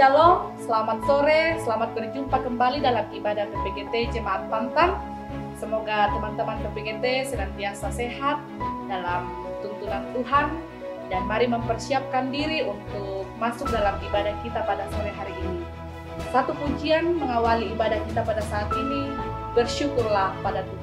Shalom, selamat sore, selamat berjumpa kembali dalam ibadah PPGT Jemaat Pantang. Semoga teman-teman PPGT senantiasa sehat dalam tuntunan Tuhan, dan mari mempersiapkan diri untuk masuk dalam ibadah kita pada sore hari ini. Satu pujian mengawali ibadah kita pada saat ini, bersyukurlah pada Tuhan.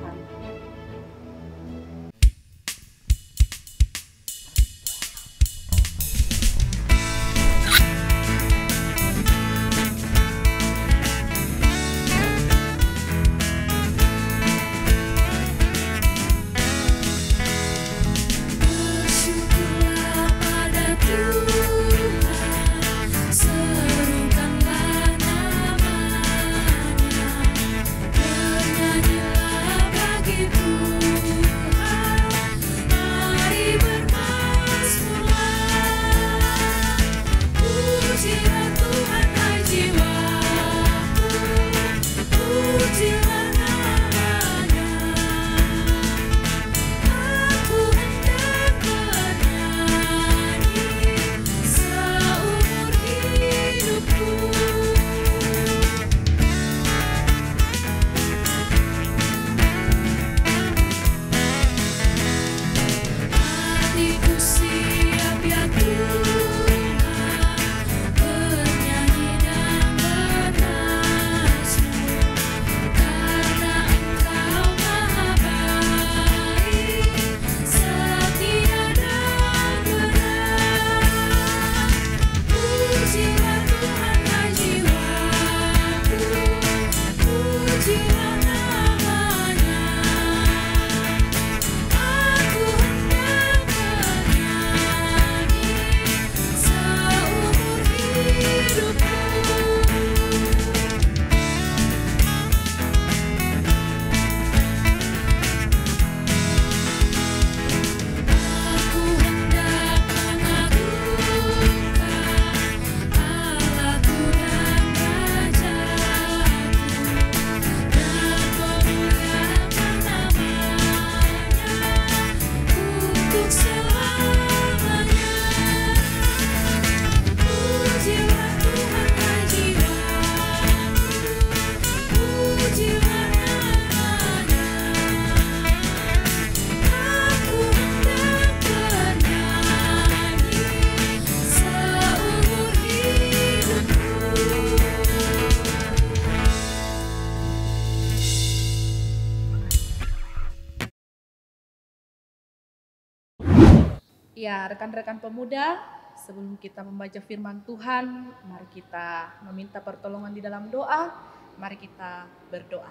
Ya, rekan-rekan pemuda, sebelum kita membaca firman Tuhan, mari kita meminta pertolongan di dalam doa. Mari kita berdoa.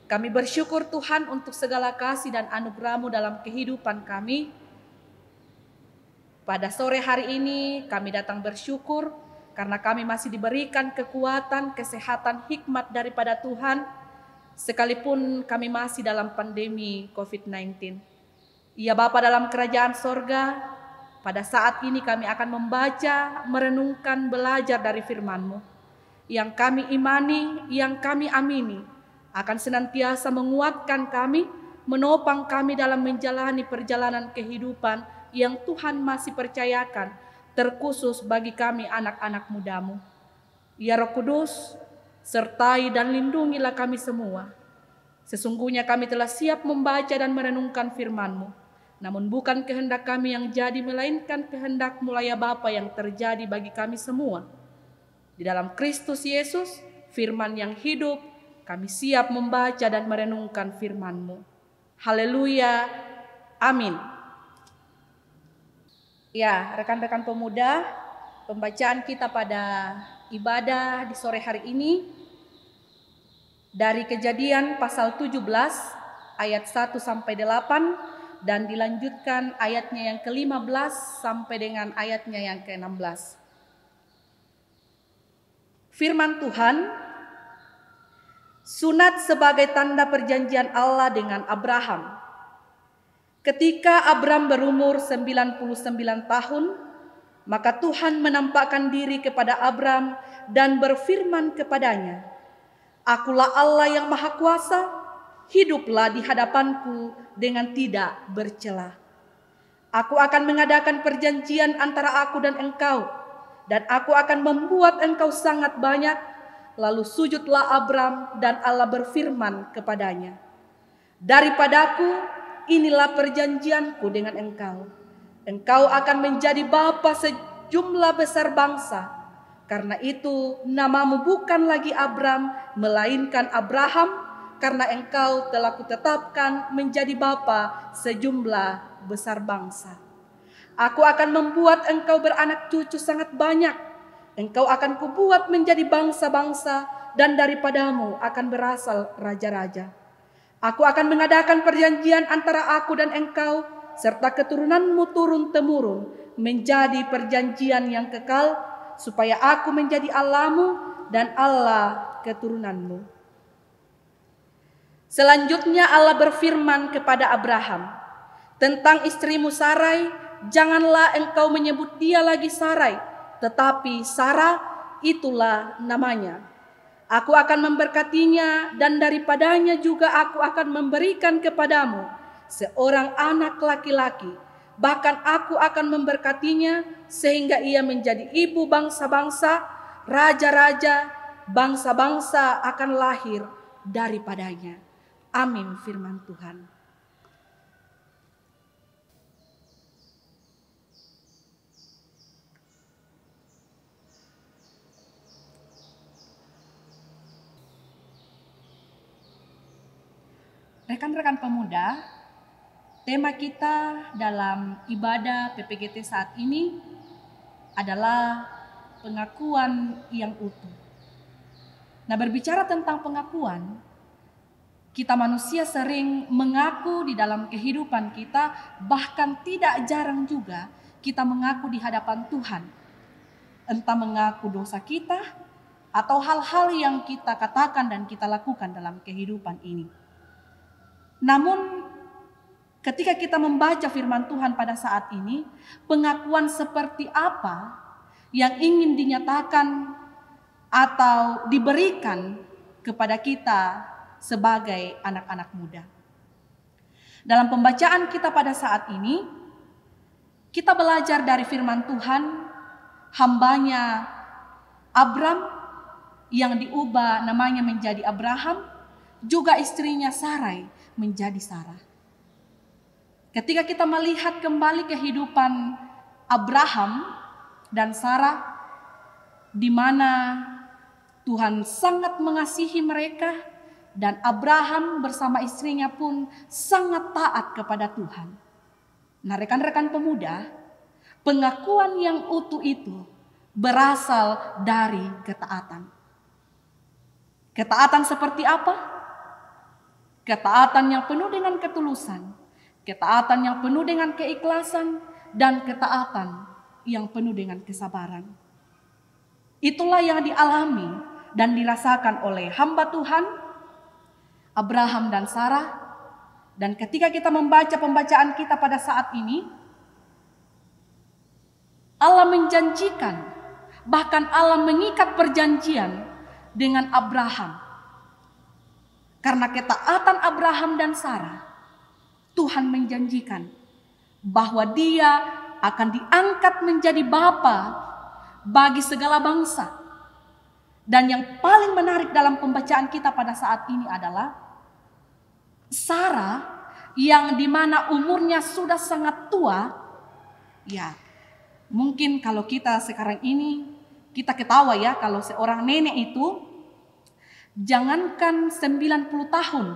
Kami bersyukur Tuhan untuk segala kasih dan anugerah-Mu dalam kehidupan kami. Pada sore hari ini kami datang bersyukur karena kami masih diberikan kekuatan, kesehatan, hikmat daripada Tuhan, sekalipun kami masih dalam pandemi COVID-19. Ya Bapa dalam kerajaan sorga, pada saat ini kami akan membaca, merenungkan, belajar dari firman-Mu. Yang kami imani, yang kami amini, akan senantiasa menguatkan kami, menopang kami dalam menjalani perjalanan kehidupan yang Tuhan masih percayakan, terkhusus bagi kami anak-anak muda-Mu. Ya Roh Kudus, sertai dan lindungilah kami semua. Sesungguhnya kami telah siap membaca dan merenungkan firman-Mu. Namun bukan kehendak kami yang jadi, melainkan kehendak-Mu ya Bapa yang terjadi bagi kami semua. Di dalam Kristus Yesus, firman yang hidup, kami siap membaca dan merenungkan firman-Mu. Haleluya, amin. Ya, rekan-rekan pemuda, pembacaan kita pada ibadah di sore hari ini dari Kejadian pasal 17 ayat 1 sampai 8 dan dilanjutkan ayatnya yang ke-15 sampai dengan ayatnya yang ke-16. Firman Tuhan, sunat sebagai tanda perjanjian Allah dengan Abraham. Ketika Abram berumur 99 tahun, maka Tuhan menampakkan diri kepada Abram dan berfirman kepadanya, "Akulah Allah yang Maha Kuasa, hiduplah di hadapanku dengan tidak bercela. Aku akan mengadakan perjanjian antara aku dan engkau dan aku akan membuat engkau sangat banyak. Lalu sujudlah Abram, dan Allah berfirman kepadanya, daripadaku inilah perjanjianku dengan engkau. Engkau akan menjadi bapa sejumlah besar bangsa. Karena itu namamu bukan lagi Abram, melainkan Abraham, karena engkau telah kutetapkan menjadi bapa sejumlah besar bangsa. Aku akan membuat engkau beranak cucu sangat banyak. Engkau akan kubuat menjadi bangsa-bangsa, dan daripadamu akan berasal raja-raja. Aku akan mengadakan perjanjian antara aku dan engkau, serta keturunanmu turun-temurun, menjadi perjanjian yang kekal, supaya aku menjadi Allahmu dan Allah keturunanmu. Selanjutnya Allah berfirman kepada Abraham, tentang istrimu Sarai, janganlah engkau menyebut dia lagi Sarai, tetapi Sarah itulah namanya. Aku akan memberkatinya, dan daripadanya juga aku akan memberikan kepadamu seorang anak laki-laki. Bahkan aku akan memberkatinya sehingga ia menjadi ibu bangsa-bangsa, raja-raja, bangsa-bangsa akan lahir daripadanya. Amin firman Tuhan. Rekan-rekan pemuda, tema kita dalam ibadah PPGT saat ini adalah pengakuan yang utuh. Nah, berbicara tentang pengakuan, kita manusia sering mengaku di dalam kehidupan kita, bahkan tidak jarang juga kita mengaku di hadapan Tuhan. Entah mengaku dosa kita atau hal-hal yang kita katakan dan kita lakukan dalam kehidupan ini. Namun ketika kita membaca firman Tuhan pada saat ini, pengakuan seperti apa yang ingin dinyatakan atau diberikan kepada kita sebagai anak-anak muda. Dalam pembacaan kita pada saat ini, kita belajar dari firman Tuhan, hambanya Abram yang diubah namanya menjadi Abraham, juga istrinya Sarai menjadi Sarah. Ketika kita melihat kembali kehidupan Abraham dan Sarah, di mana Tuhan sangat mengasihi mereka, dan Abraham bersama istrinya pun sangat taat kepada Tuhan. Nah, rekan-rekan pemuda, pengakuan yang utuh itu berasal dari ketaatan. Ketaatan seperti apa? Ketaatan yang penuh dengan ketulusan, ketaatan yang penuh dengan keikhlasan, dan ketaatan yang penuh dengan kesabaran. Itulah yang dialami dan dirasakan oleh hamba Tuhan, Abraham dan Sarah. Dan ketika kita membaca pembacaan kita pada saat ini, Allah menjanjikan, bahkan Allah mengikat perjanjian dengan Abraham. Karena ketaatan Abraham dan Sarah, Tuhan menjanjikan bahwa dia akan diangkat menjadi bapa bagi segala bangsa. Dan yang paling menarik dalam pembacaan kita pada saat ini adalah Sarah yang dimana umurnya sudah sangat tua. Ya, mungkin kalau kita sekarang ini kita ketawa ya, kalau seorang nenek itu jangankan 90 tahun,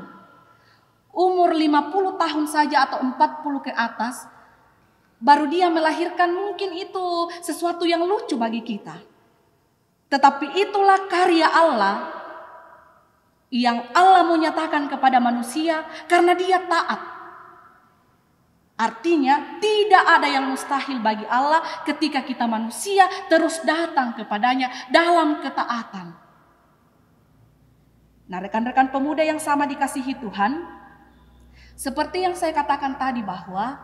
umur 50 tahun saja atau 40 ke atas, baru dia melahirkan, mungkin itu sesuatu yang lucu bagi kita. Tetapi itulah karya Allah yang Allah mau nyatakan kepada manusia karena dia taat. Artinya tidak ada yang mustahil bagi Allah ketika kita manusia terus datang kepadanya dalam ketaatan. Nah, rekan-rekan pemuda yang sama dikasihi Tuhan, seperti yang saya katakan tadi bahwa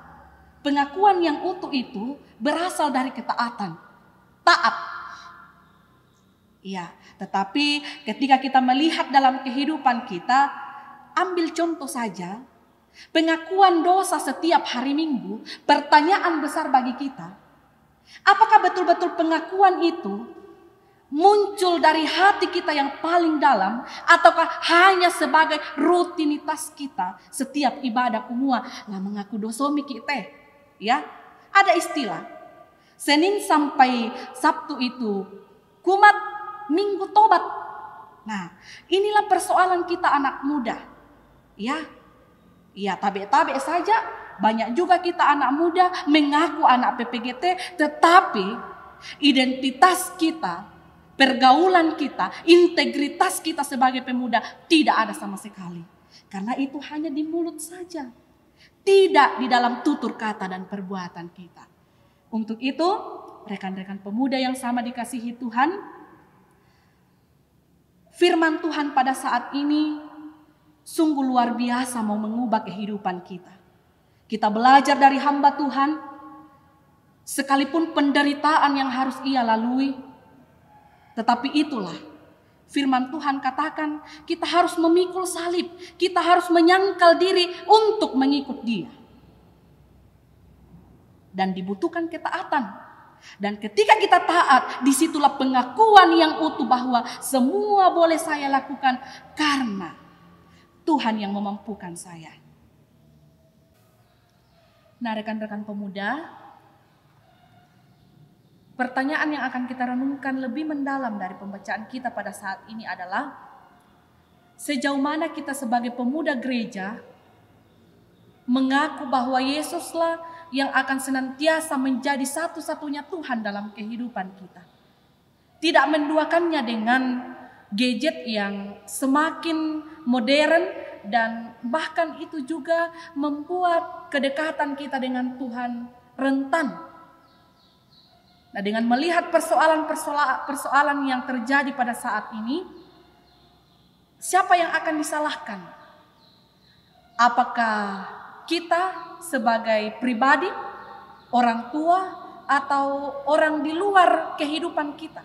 pengakuan yang utuh itu berasal dari ketaatan. Taat. Ya, tetapi ketika kita melihat dalam kehidupan kita, ambil contoh saja, pengakuan dosa setiap hari Minggu, pertanyaan besar bagi kita. Apakah betul-betul pengakuan itu muncul dari hati kita yang paling dalam, ataukah hanya sebagai rutinitas kita setiap ibadah kumua lah mengaku dosomi kita? Ya, ada istilah Senin sampai Sabtu itu kumat, Minggu tobat. Nah, inilah persoalan kita anak muda. Ya, tabe-tabe saja. Banyak juga kita anak muda mengaku anak PPGT, tetapi identitas kita, pergaulan kita, integritas kita sebagai pemuda tidak ada sama sekali. Karena itu hanya di mulut saja, tidak di dalam tutur kata dan perbuatan kita. Untuk itu, rekan-rekan pemuda yang sama dikasihi Tuhan, firman Tuhan pada saat ini sungguh luar biasa mau mengubah kehidupan kita. Kita belajar dari hamba Tuhan, sekalipun penderitaan yang harus ia lalui, tetapi itulah firman Tuhan katakan kita harus memikul salib, kita harus menyangkal diri untuk mengikut Dia. Dan dibutuhkan ketaatan. Dan ketika kita taat, disitulah pengakuan yang utuh bahwa semua boleh saya lakukan karena Tuhan yang memampukan saya. Nah, rekan-rekan pemuda, pertanyaan yang akan kita renungkan lebih mendalam dari pembacaan kita pada saat ini adalah sejauh mana kita sebagai pemuda gereja mengaku bahwa Yesuslah yang akan senantiasa menjadi satu-satunya Tuhan dalam kehidupan kita. Tidak menduakannya dengan gadget yang semakin modern, dan bahkan itu juga membuat kedekatan kita dengan Tuhan rentan. Nah, dengan melihat persoalan yang terjadi pada saat ini, siapa yang akan disalahkan? Apakah kita sebagai pribadi, orang tua, atau orang di luar kehidupan kita?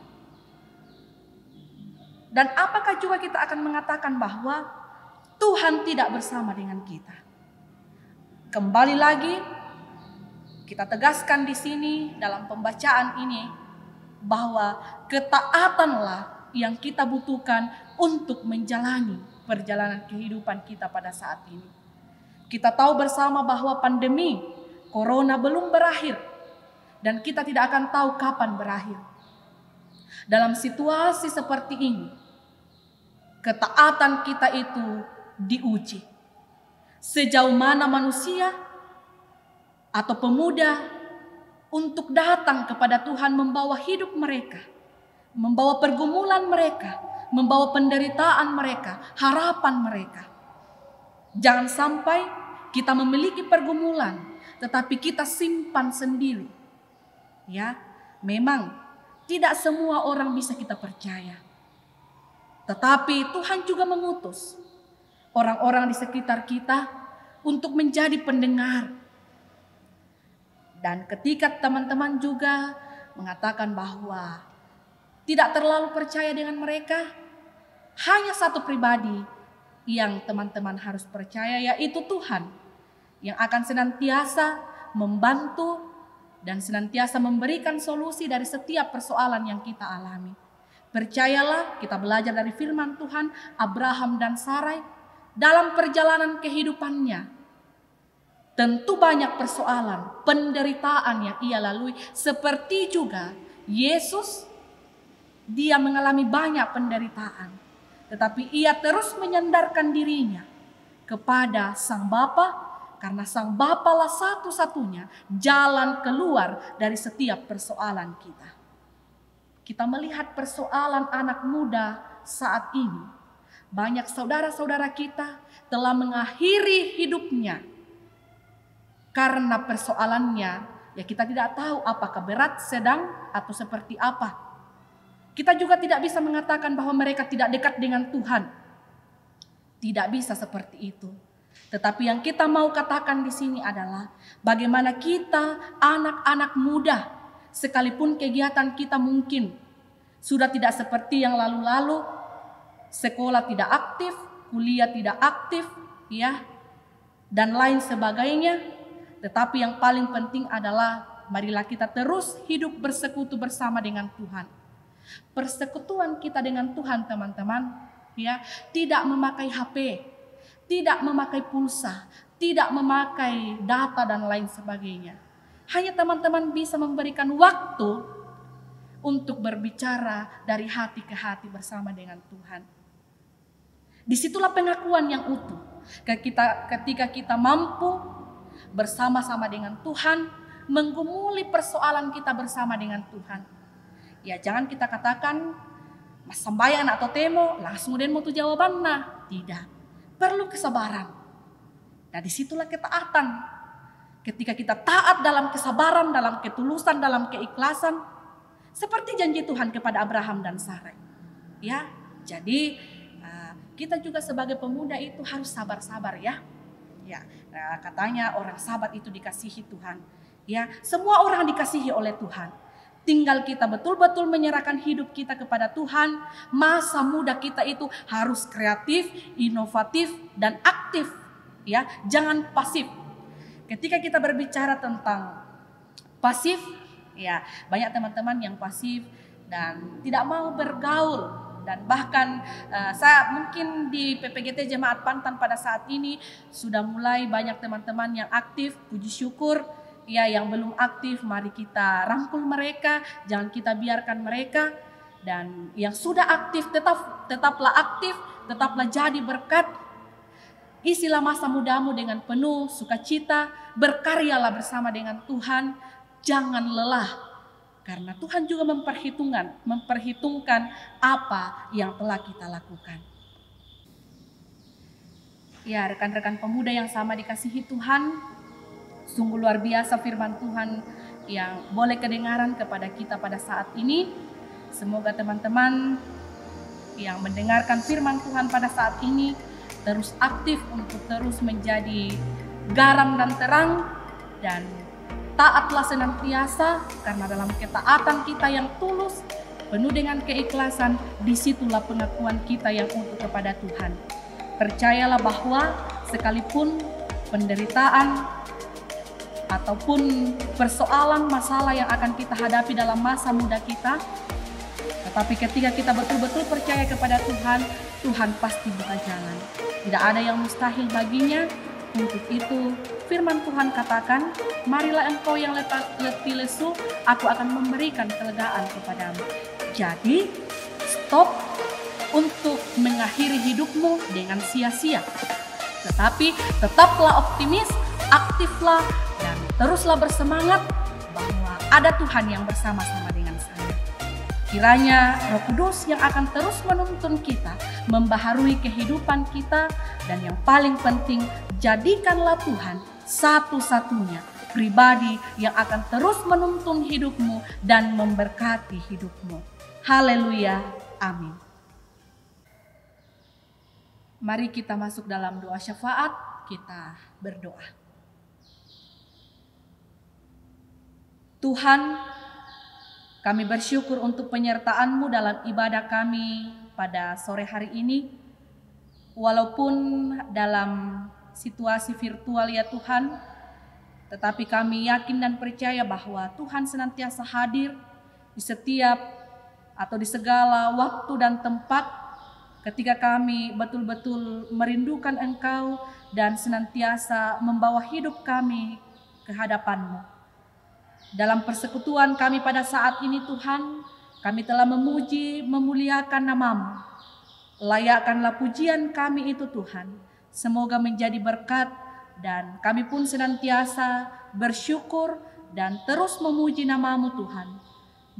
Dan apakah juga kita akan mengatakan bahwa Tuhan tidak bersama dengan kita? Kembali lagi kita tegaskan di sini dalam pembacaan ini bahwa ketaatanlah yang kita butuhkan untuk menjalani perjalanan kehidupan kita pada saat ini. Kita tahu bersama bahwa pandemi Corona belum berakhir dan kita tidak akan tahu kapan berakhir. Dalam situasi seperti ini, ketaatan kita itu diuji. Sejauh mana manusia atau pemuda untuk datang kepada Tuhan membawa hidup mereka, membawa pergumulan mereka, membawa penderitaan mereka, harapan mereka. Jangan sampai kita memiliki pergumulan tetapi kita simpan sendiri. Ya, memang tidak semua orang bisa kita percaya. Tetapi Tuhan juga mengutus orang-orang di sekitar kita untuk menjadi pendengar. Dan ketika teman-teman juga mengatakan bahwa tidak terlalu percaya dengan mereka, hanya satu pribadi yang teman-teman harus percaya, yaitu Tuhan, yang akan senantiasa membantu dan senantiasa memberikan solusi dari setiap persoalan yang kita alami. Percayalah, kita belajar dari firman Tuhan, Abraham dan Sarai dalam perjalanan kehidupannya tentu banyak persoalan, penderitaan yang ia lalui. Seperti juga Yesus, dia mengalami banyak penderitaan, tetapi ia terus menyandarkan dirinya kepada Sang Bapa, karena Sang Bapa lah satu-satunya jalan keluar dari setiap persoalan kita. Kita melihat persoalan anak muda saat ini. Banyak saudara-saudara kita telah mengakhiri hidupnya karena persoalannya, ya kita tidak tahu apakah berat, sedang, atau seperti apa. Kita juga tidak bisa mengatakan bahwa mereka tidak dekat dengan Tuhan. Tidak bisa seperti itu. Tetapi yang kita mau katakan di sini adalah bagaimana kita anak-anak muda, sekalipun kegiatan kita mungkin sudah tidak seperti yang lalu-lalu, sekolah tidak aktif, kuliah tidak aktif, ya, dan lain sebagainya. Tetapi yang paling penting adalah marilah kita terus hidup bersekutu bersama dengan Tuhan. Persekutuan kita dengan Tuhan, teman-teman, ya, tidak memakai HP, tidak memakai pulsa, tidak memakai data dan lain sebagainya. Hanya teman-teman bisa memberikan waktu untuk berbicara dari hati ke hati bersama dengan Tuhan. Disitulah pengakuan yang utuh. Ketika kita mampu bersama-sama dengan Tuhan, menggumuli persoalan kita bersama dengan Tuhan. Ya, jangan kita katakan mas sambayan atau temo langsung den mau tu jawabannya. Tidak. Perlu kesabaran. Nah, disitulah ketaatan. Ketika kita taat dalam kesabaran, dalam ketulusan, dalam keikhlasan, seperti janji Tuhan kepada Abraham dan Sarai. Ya, jadi kita juga sebagai pemuda itu harus sabar-sabar ya. Ya, katanya orang sabar itu dikasihi Tuhan. Ya, semua orang dikasihi oleh Tuhan. Tinggal kita betul-betul menyerahkan hidup kita kepada Tuhan. Masa muda kita itu harus kreatif, inovatif, dan aktif. Ya, jangan pasif. Ketika kita berbicara tentang pasif, ya banyak teman-teman yang pasif dan tidak mau bergaul. Dan bahkan saya mungkin di PPGT Jemaat Pantan pada saat ini sudah mulai banyak teman-teman yang aktif, puji syukur. Ya, yang belum aktif mari kita rangkul mereka, jangan kita biarkan mereka. Dan yang sudah aktif tetaplah aktif, tetaplah jadi berkat. Isilah masa mudamu dengan penuh sukacita, berkaryalah bersama dengan Tuhan, jangan lelah. Karena Tuhan juga memperhitungkan apa yang telah kita lakukan. Ya, rekan-rekan pemuda yang sama dikasihi Tuhan, sungguh luar biasa firman Tuhan yang boleh kedengaran kepada kita pada saat ini. Semoga teman-teman yang mendengarkan firman Tuhan pada saat ini terus aktif untuk terus menjadi garam dan terang, dan taatlah senantiasa, karena dalam ketaatan kita yang tulus, penuh dengan keikhlasan, disitulah pengakuan kita yang utuh kepada Tuhan. Percayalah bahwa sekalipun penderitaan ataupun persoalan masalah yang akan kita hadapi dalam masa muda kita, tetapi ketika kita betul-betul percaya kepada Tuhan, Tuhan pasti buka jalan. Tidak ada yang mustahil baginya. Untuk itu firman Tuhan katakan, marilah engkau yang letih lesu, aku akan memberikan kelegaan kepadamu. Jadi stop untuk mengakhiri hidupmu dengan sia-sia. Tetapi tetaplah optimis, aktiflah, dan teruslah bersemangat bahwa ada Tuhan yang bersama-sama dengan saya. Kiranya Roh Kudus yang akan terus menuntun kita, membaharui kehidupan kita, dan yang paling penting, jadikanlah Tuhan satu-satunya pribadi yang akan terus menuntun hidupmu dan memberkati hidupmu. Haleluya, amin. Mari kita masuk dalam doa syafaat, kita berdoa. Tuhan, kami bersyukur untuk penyertaan-Mu dalam ibadah kami pada sore hari ini. Walaupun dalam situasi virtual ya Tuhan, tetapi kami yakin dan percaya bahwa Tuhan senantiasa hadir di setiap atau di segala waktu dan tempat ketika kami betul-betul merindukan Engkau dan senantiasa membawa hidup kami ke hadapan-Mu. Dalam persekutuan kami pada saat ini Tuhan, kami telah memuji, memuliakan nama-Mu. Layakkanlah pujian kami itu Tuhan, semoga menjadi berkat, dan kami pun senantiasa bersyukur dan terus memuji nama-Mu Tuhan.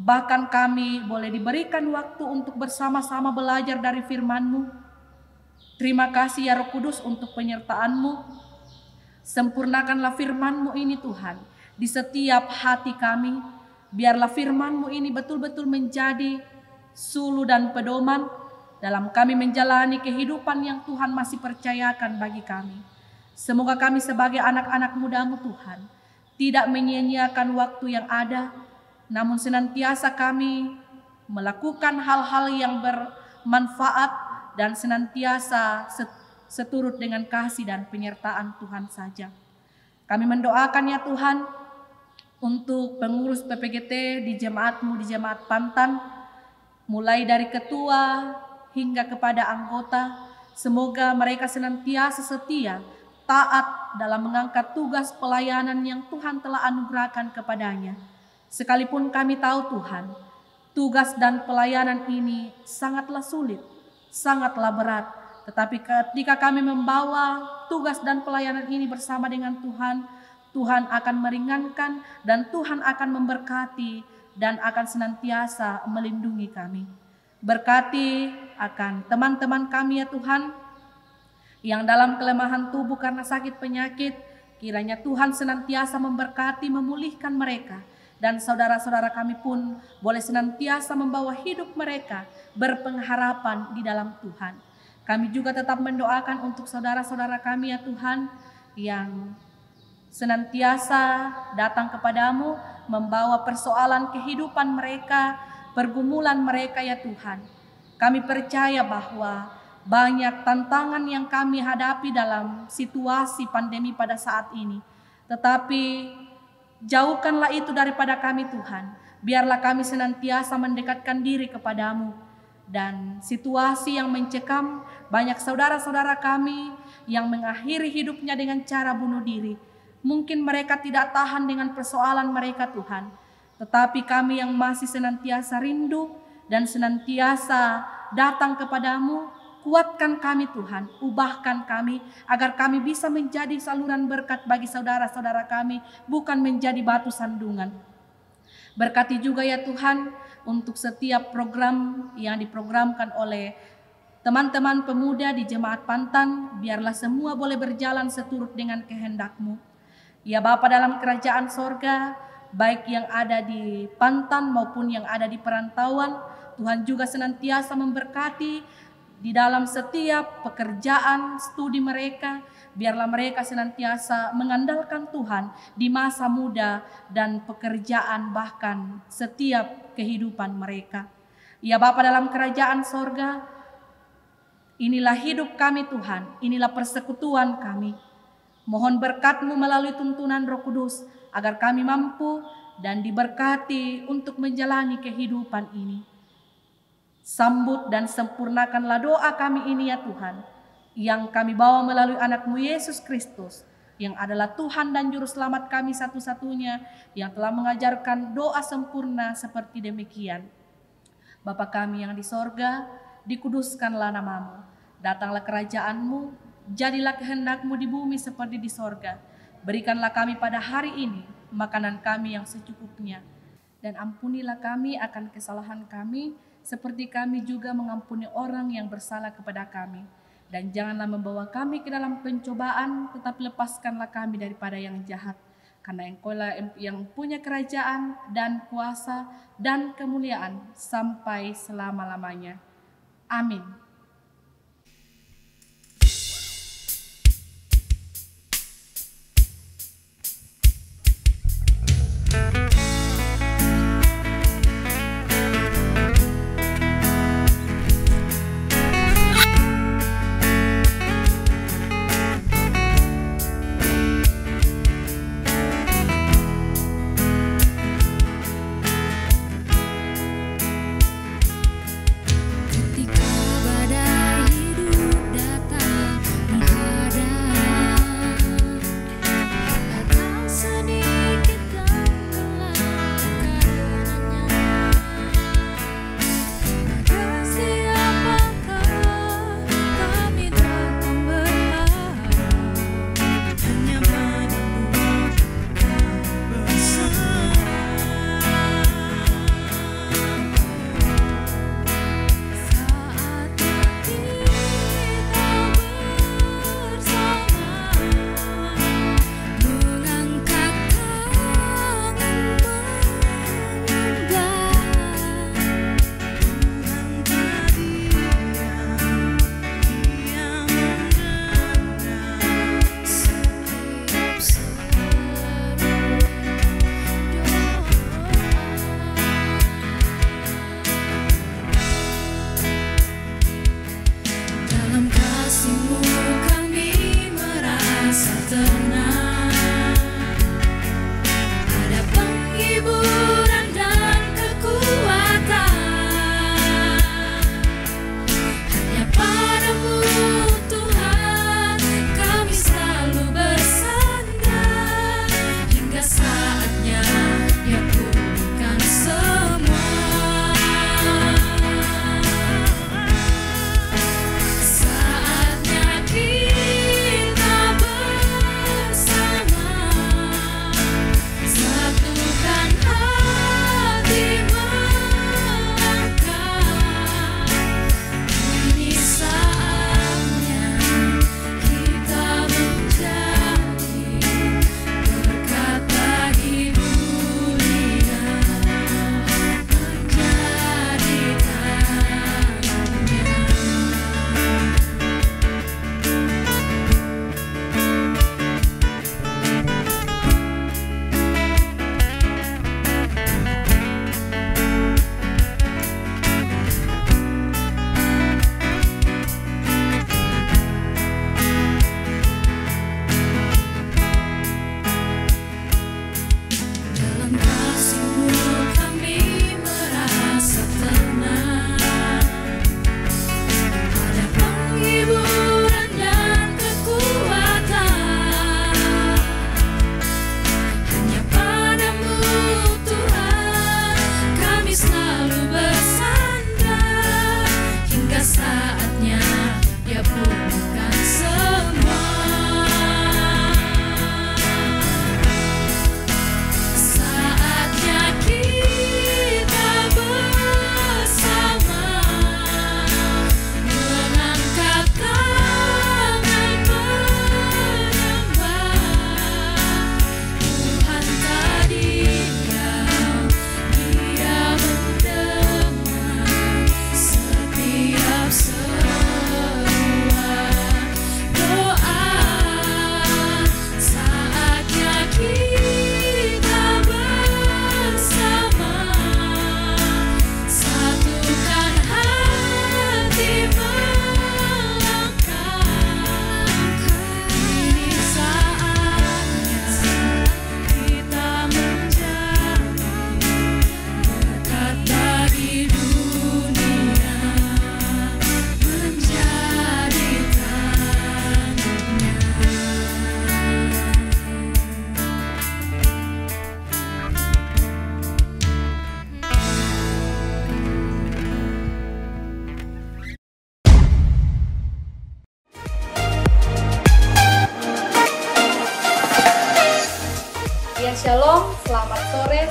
Bahkan kami boleh diberikan waktu untuk bersama-sama belajar dari firman-Mu. Terima kasih ya Roh Kudus untuk penyertaan-Mu. Sempurnakanlah firman-Mu ini Tuhan di setiap hati kami. Biarlah firman-Mu ini betul-betul menjadi sulu dan pedoman dalam kami menjalani kehidupan yang Tuhan masih percayakan bagi kami. Semoga kami sebagai anak-anak muda-Mu Tuhan tidak menyia-nyiakan waktu yang ada, namun senantiasa kami melakukan hal-hal yang bermanfaat dan senantiasa seturut dengan kasih dan penyertaan Tuhan saja. Kami mendoakan ya Tuhan, Untuk pengurus PPGT di jemaatmu di Jemaat Pantan, mulai dari ketua hingga kepada anggota, semoga mereka senantiasa setia, taat dalam mengangkat tugas pelayanan yang Tuhan telah anugerahkan kepadanya. Sekalipun kami tahu Tuhan, tugas dan pelayanan ini sangatlah sulit, sangatlah berat. Tetapi ketika kami membawa tugas dan pelayanan ini bersama dengan Tuhan, Tuhan akan meringankan dan Tuhan akan memberkati dan akan senantiasa melindungi kami. Berkati akan teman-teman kami ya Tuhan, yang dalam kelemahan tubuh karena sakit penyakit, kiranya Tuhan senantiasa memberkati, memulihkan mereka. Dan saudara-saudara kami pun boleh senantiasa membawa hidup mereka berpengharapan di dalam Tuhan. Kami juga tetap mendoakan untuk saudara-saudara kami ya Tuhan, yang senantiasa datang kepadamu, membawa persoalan kehidupan mereka, pergumulan mereka ya Tuhan. Kami percaya bahwa banyak tantangan yang kami hadapi dalam situasi pandemi pada saat ini. Tetapi jauhkanlah itu daripada kami Tuhan. Biarlah kami senantiasa mendekatkan diri kepadamu. Dan situasi yang mencekam, banyak saudara-saudara kami yang mengakhiri hidupnya dengan cara bunuh diri. Mungkin mereka tidak tahan dengan persoalan mereka Tuhan. Tetapi kami yang masih senantiasa rindu dan senantiasa datang kepadamu, kuatkan kami Tuhan, ubahkan kami agar kami bisa menjadi saluran berkat bagi saudara-saudara kami, bukan menjadi batu sandungan. Berkati juga ya Tuhan untuk setiap program yang diprogramkan oleh teman-teman pemuda di Jemaat Pantan, biarlah semua boleh berjalan seturut dengan kehendak-Mu. Ya Bapa dalam kerajaan sorga, baik yang ada di Pantan maupun yang ada di perantauan, Tuhan juga senantiasa memberkati di dalam setiap pekerjaan, studi mereka. Biarlah mereka senantiasa mengandalkan Tuhan di masa muda dan pekerjaan, bahkan setiap kehidupan mereka. Ya Bapa dalam kerajaan sorga, inilah hidup kami Tuhan, inilah persekutuan kami. Mohon berkat-Mu melalui tuntunan Roh Kudus, agar kami mampu dan diberkati untuk menjalani kehidupan ini. Sambut dan sempurnakanlah doa kami ini ya Tuhan, yang kami bawa melalui anak-Mu Yesus Kristus, yang adalah Tuhan dan Juru Selamat kami satu-satunya, yang telah mengajarkan doa sempurna seperti demikian. Bapa kami yang di sorga, dikuduskanlah nama-Mu, datanglah kerajaan-Mu, jadilah kehendak-Mu di bumi seperti di sorga. Berikanlah kami pada hari ini makanan kami yang secukupnya. Dan ampunilah kami akan kesalahan kami, seperti kami juga mengampuni orang yang bersalah kepada kami. Dan janganlah membawa kami ke dalam pencobaan, tetapi lepaskanlah kami daripada yang jahat. Karena Engkau-lah yang punya kerajaan dan kuasa dan kemuliaan sampai selama-lamanya. Amin. Ada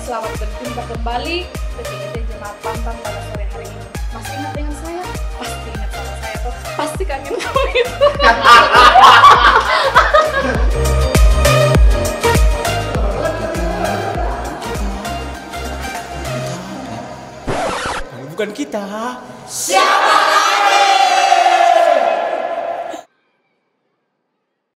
selamat berjumpa kembali ke PGT Jemaat Pampang pada sore hari ini. Masih ingat dengan saya? Pasti ingat sama saya toh. Pasti kangen sama itu. Bukan kita. Siapa?